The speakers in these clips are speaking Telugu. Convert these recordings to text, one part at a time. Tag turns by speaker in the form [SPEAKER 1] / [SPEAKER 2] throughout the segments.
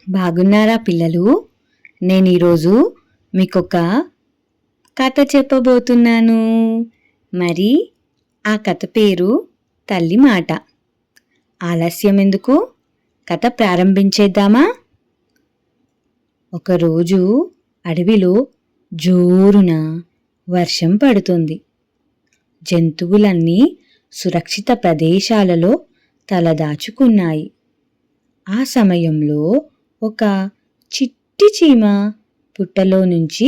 [SPEAKER 1] బాగున్నారా పిల్లలు? నేను ఈరోజు మీకొక కథ చెప్పబోతున్నాను. మరి ఆ కథ పేరు తల్లి మాట. ఆలస్యం ఎందుకు? కథ ప్రారంభించేద్దామా? ఒకరోజు అడవిలో జోరున వర్షం పడుతుంది. జంతువులన్నీ సురక్షిత ప్రదేశాలలో తలదాచుకున్నాయి. ఆ సమయంలో ఒక చిట్టి చీమ పుట్టలో నుంచి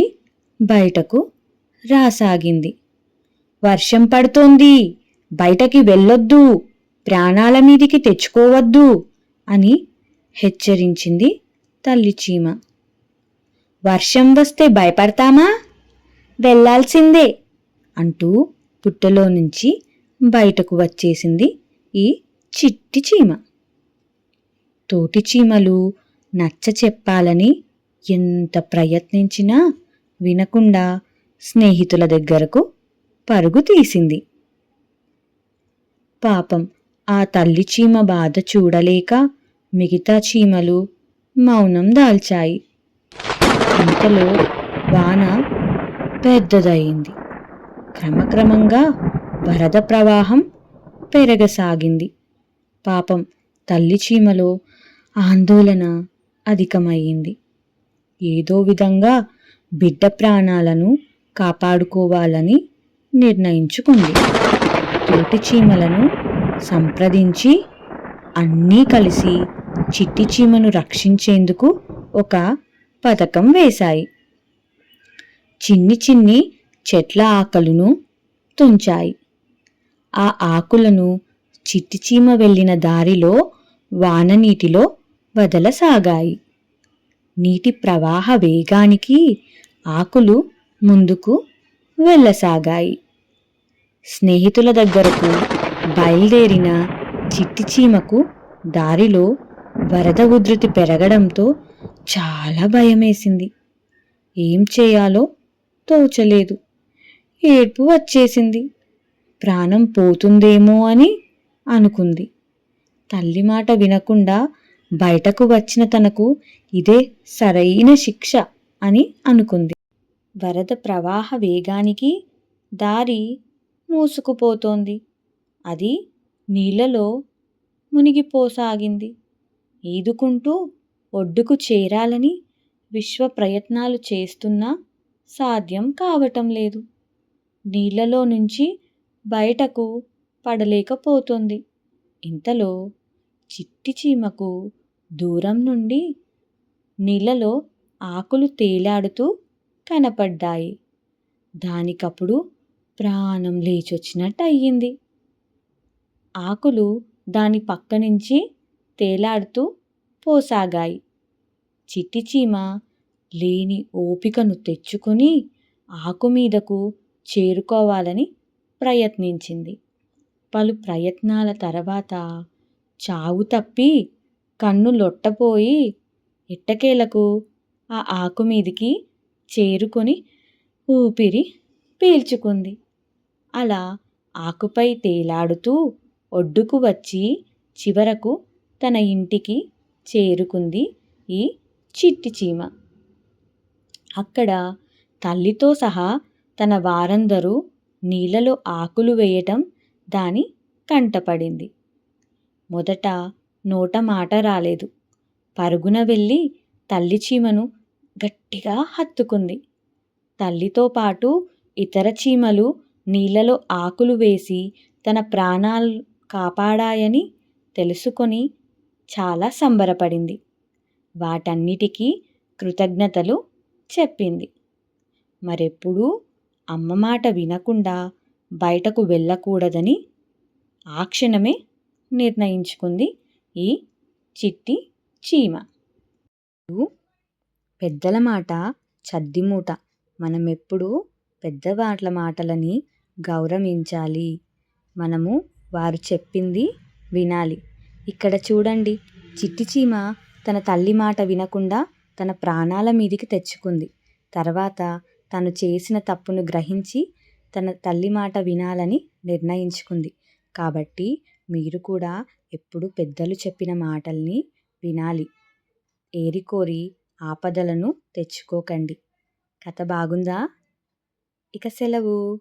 [SPEAKER 1] బయటకు రాసాగింది. వర్షం పడుతోంది, బయటకి వెళ్ళొద్దు, ప్రాణాల మీదికి తెచ్చుకోవద్దు అని హెచ్చరించింది తల్లి చీమ. వర్షం వస్తే భయపడతామా? వెళ్ళాల్సిందే అంటూ పుట్టలో నుంచి బయటకు వచ్చేసింది ఈ చిట్టి చీమ. తోటి చీమలు నచ్చ చెప్పాలని ఎంత ప్రయత్నించినా వినకుండా స్నేహితుల దగ్గరకు పరుగు తీసింది. పాపం ఆ తల్లి చీమ బాధ చూడలేక మిగతా చీమలు మౌనం దాల్చాయి. ఇంతలో వాన పెద్దదయింది. క్రమక్రమంగా వరద ప్రవాహం పెరగసాగింది. పాపం తల్లి చీమలో ఆందోళన అధికమయ్యింది. ఏదో విధంగా బిడ్డ ప్రాణాలను కాపాడుకోవాలని నిర్ణయించుకుంది. తోటి చీమలను సంప్రదించి అన్నీ కలిసి చిట్టి చీమను రక్షించేందుకు ఒక పథకం వేశాయి. చిన్ని చిన్ని చెట్ల ఆకులను తుంచాయి. ఆ ఆకులను చిట్టి చీమ వెళ్ళిన దారిలో వాన నీటిలో వదలసాగాయి. నీటి ప్రవాహ వేగానికి ఆకులు ముందుకు వెళ్ళసాగాయి. స్నేహితుల దగ్గరకు బయలుదేరిన చిట్టి చీమకు దారిలో వరద ఉధృతి పెరగడంతో చాలా భయమేసింది. ఏం చేయాలో తోచలేదు. ఏడ్పు వచ్చేసింది. ప్రాణం పోతుందేమో అని అనుకుంది. తల్లి మాట వినకుండా బయటకు వచ్చిన తనకు ఇదే సరైన శిక్ష అని అనుకుంది. వరద ప్రవాహ వేగానికి దారి మూసుకుపోతోంది. అది నీళ్లలో మునిగిపోసాగింది. ఈదుకుంటూ ఒడ్డుకు చేరాలని విశ్వ ప్రయత్నాలు చేస్తున్నా సాధ్యం కావటం లేదు. నీళ్లలో నుంచి బయటకు పడలేకపోతుంది. ఇంతలో చిట్టి చీమకు దూరం నుండి నీళ్లలో ఆకులు తేలాడుతూ కనపడ్డాయి. దానికప్పుడు ప్రాణం లేచొచ్చినట్టు అయ్యింది. ఆకులు దాని పక్క నుంచి తేలాడుతూ పోసాగాయి. చిట్టి చీమ లేని ఓపికను తెచ్చుకొని ఆకు మీదకు చేరుకోవాలని ప్రయత్నించింది. పలు ప్రయత్నాల తర్వాత చావు తప్పి కన్ను లొట్టపోయి ఎట్టకేలకు ఆ ఆకు మీదికి చేరుకొని ఊపిరి పీల్చుకుంది. అలా ఆకుపై తేలాడుతూ ఒడ్డుకు వచ్చి చివరకు తన ఇంటికి చేరుకుంది ఈ చిట్టి చీమ. అక్కడ తల్లితో సహా తన వారందరూ నీళ్లలో ఆకులు వేయటం దాని కంటపడింది. మొదట నోట మాట రాలేదు. పరుగున వెళ్ళి తల్లి చీమను గట్టిగా హత్తుకుంది. తల్లితో పాటు ఇతర చీమలు నీళ్లలో ఆకులు వేసి తన ప్రాణాలు కాపాడాయని తెలుసుకొని చాలా సంబరపడింది. వాటన్నిటికీ కృతజ్ఞతలు చెప్పింది. మరెప్పుడూ అమ్మ మాట వినకుండా బయటకు వెళ్ళకూడదని ఆ క్షణమే నిర్ణయించుకుంది ఈ చిట్టి చీమ. పెద్దల మాట చద్దిమూట. మనం ఎప్పుడూ పెద్దవాళ్ళ మాటలని గౌరవించాలి. మనము వారు చెప్పింది వినాలి. ఇక్కడ చూడండి, చిట్టి చీమ తన తల్లి మాట వినకుండా తన ప్రాణాల మీదికి తెచ్చుకుంది. తర్వాత తను చేసిన తప్పును గ్రహించి తన తల్లి మాట వినాలని నిర్ణయించుకుంది. కాబట్టి మీరు కూడా ఎప్పుడు పెద్దలు చెప్పిన మాటల్ని వినాలి. ఏరికోరి ఆపదలను తెచ్చుకోకండి. కథ బాగుందా? ఇక సెలవు.